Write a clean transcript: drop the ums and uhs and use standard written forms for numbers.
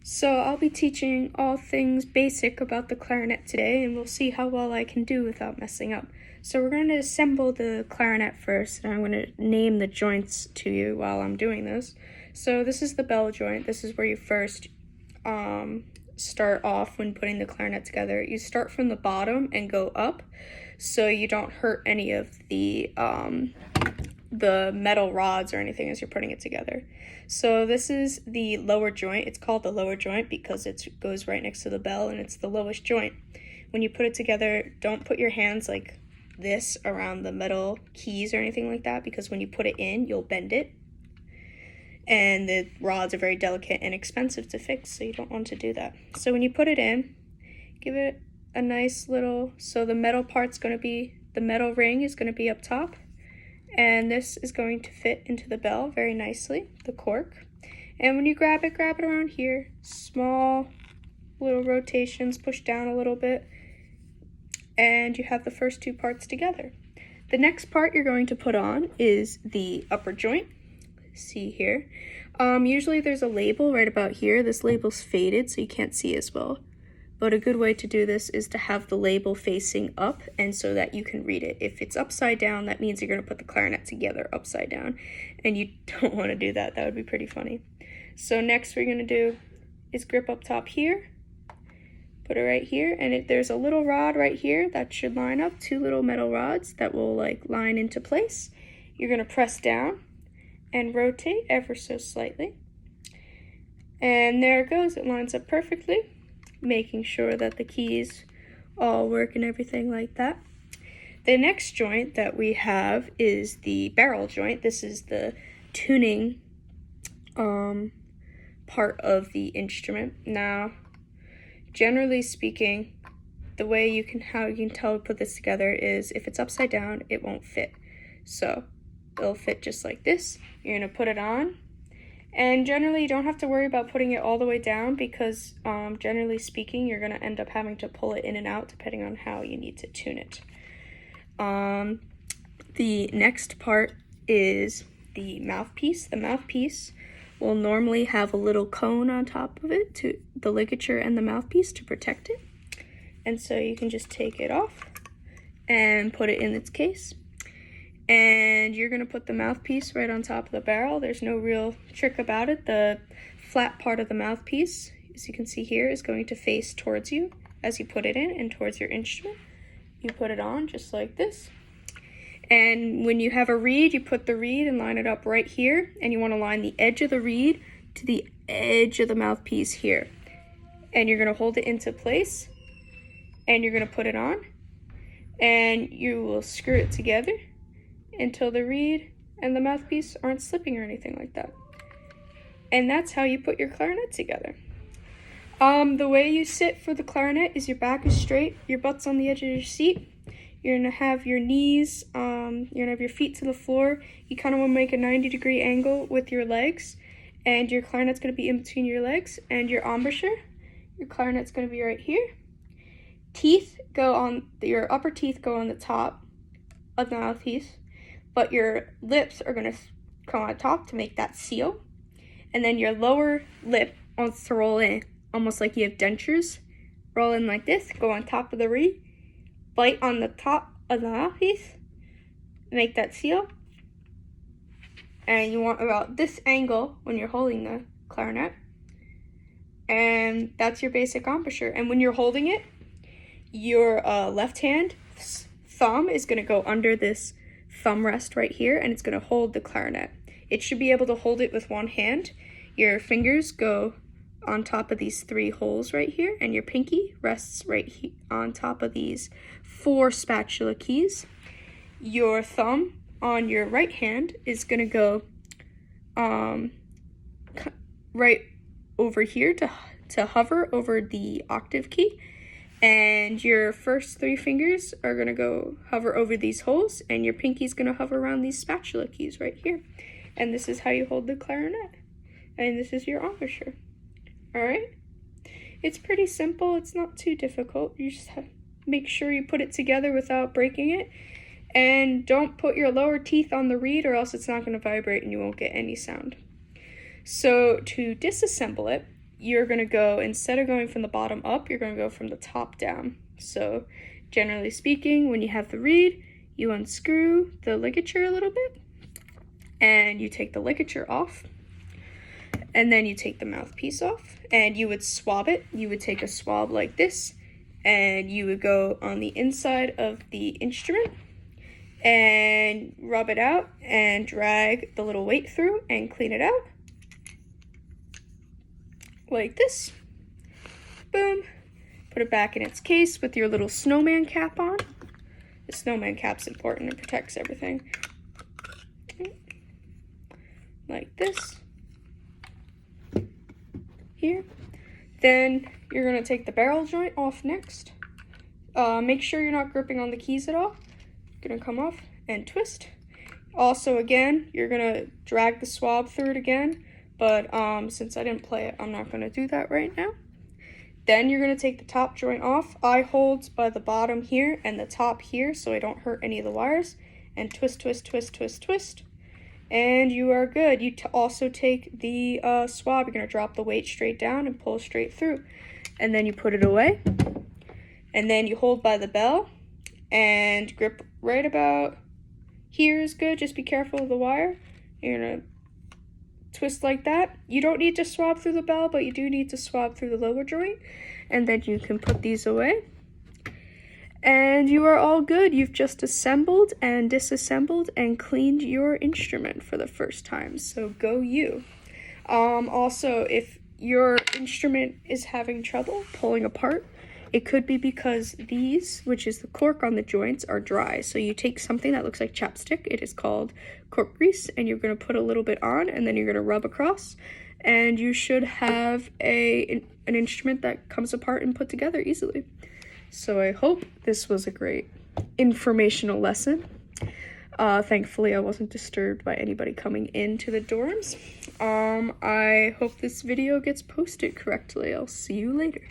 So I'll be teaching all things basic about the clarinet today, and we'll see how well I can do without messing up. So we're going to assemble the clarinet first, and I'm going to name the joints to you while I'm doing this. So this is the bell joint. This is where you first start off when putting the clarinet together. You start from the bottom and go up, so you don't hurt any of the metal rods or anything as you're putting it together. So this is the lower joint. It's called the lower joint because it goes right next to the bell and it's the lowest joint. When you put it together, don't put your hands like this around the metal keys or anything like that, because when you put it in, you'll bend it. And the rods are very delicate and expensive to fix, so you don't want to do that. So when you put it in, give it a nice little, so the metal part's going to be, the metal ring is going to be up top. And this is going to fit into the bell very nicely, the cork. And when you grab it around here, small little rotations, push down a little bit, and you have the first two parts together. The next part you're going to put on is the upper joint. See here. Usually there's a label right about here. This label's faded, so you can't see as well. But a good way to do this is to have the label facing up, and so that you can read it. If it's upside down, that means you're going to put the clarinet together upside down, and you don't want to do that. That would be pretty funny. So next we're going to do is grip up top here, put it right here, and there's a little rod right here that should line up, two little metal rods that will like line into place. You're going to press down and rotate ever so slightly, and there it goes. It lines up perfectly, making sure that the keys all work and everything like that. The next joint that we have is the barrel joint. This is the tuning part of the instrument. Now, generally speaking, the way how you can tell to put this together is if it's upside down, it won't fit. So it'll fit just like this. You're going to put it on. And generally, you don't have to worry about putting it all the way down because, generally speaking, you're going to end up having to pull it in and out depending on how you need to tune it. The next part is the mouthpiece. The mouthpiece will normally have a little cone on top of it, to the ligature and the mouthpiece, to protect it. And so you can just take it off and put it in its case. And you're going to put the mouthpiece right on top of the barrel. There's no real trick about it. The flat part of the mouthpiece, as you can see here, is going to face towards you as you put it in and towards your instrument. You put it on just like this. And when you have a reed, you put the reed and line it up right here. And you want to line the edge of the reed to the edge of the mouthpiece here. And you're going to hold it into place. And you're going to put it on. And you will screw it together until the reed and the mouthpiece aren't slipping or anything like that. And that's how you put your clarinet together. The way you sit for the clarinet is your back is straight, your butt's on the edge of your seat. You're gonna have your knees, you're gonna have your feet to the floor. You kind of want to make a 90-degree angle with your legs, and your clarinet's gonna be in between your legs, and your embouchure, your clarinet's gonna be right here. Your upper teeth go on the top of the mouthpiece, but your lips are going to come on top to make that seal. And then your lower lip wants to roll in, almost like you have dentures. Roll in like this, go on top of the reed, bite on the top of the mouthpiece, make that seal. And you want about this angle when you're holding the clarinet. And that's your basic embouchure. And when you're holding it, your left hand thumb is going to go under this thumb rest right here, and it's going to hold the clarinet. It should be able to hold it with one hand. Your fingers go on top of these three holes right here, and your pinky rests right on top of these 4 spatula keys. Your thumb on your right hand is going to go right over here to hover over the octave key. And your first 3 fingers are going to go hover over these holes, and your pinky's going to hover around these spatula keys right here. And this is how you hold the clarinet. And this is your embouchure. Alright? It's pretty simple. It's not too difficult. You just have to make sure you put it together without breaking it. And don't put your lower teeth on the reed, or else it's not going to vibrate and you won't get any sound. So to disassemble it, you're going to go, instead of going from the bottom up, you're going to go from the top down. So generally speaking, when you have the reed, you unscrew the ligature a little bit, and you take the ligature off, and then you take the mouthpiece off, and you would swab it. You would take a swab like this, and you would go on the inside of the instrument and rub it out and drag the little weight through and clean it out. Like this. Boom. Put it back in its case with your little snowman cap on. The snowman cap's important, it protects everything. Like this. Here. Then you're going to take the barrel joint off next. Make sure you're not gripping on the keys at all. Going to come off and twist. Also, again, you're going to drag the swab through it again, but since I didn't play it, I'm not going to do that right now. Then you're going to take the top joint off. I hold by the bottom here and the top here so I don't hurt any of the wires, and twist, twist, twist, twist, twist. And you are good. You also take the swab. You're going to drop the weight straight down and pull straight through. And then you put it away. And then you hold by the bell and grip right about here is good. Just be careful of the wire. You're going to twist like that. You don't need to swab through the bell, but you do need to swab through the lower joint. And then you can put these away. And you are all good. You've just assembled and disassembled and cleaned your instrument for the first time. So go you. Also, if your instrument is having trouble pulling apart, it could be because these, which is the cork on the joints, are dry. So you take something that looks like chapstick. It is called cork grease, and you're going to put a little bit on, and then you're going to rub across. And you should have an instrument that comes apart and put together easily. So I hope this was a great informational lesson. Thankfully, I wasn't disturbed by anybody coming into the dorms. I hope this video gets posted correctly. I'll see you later.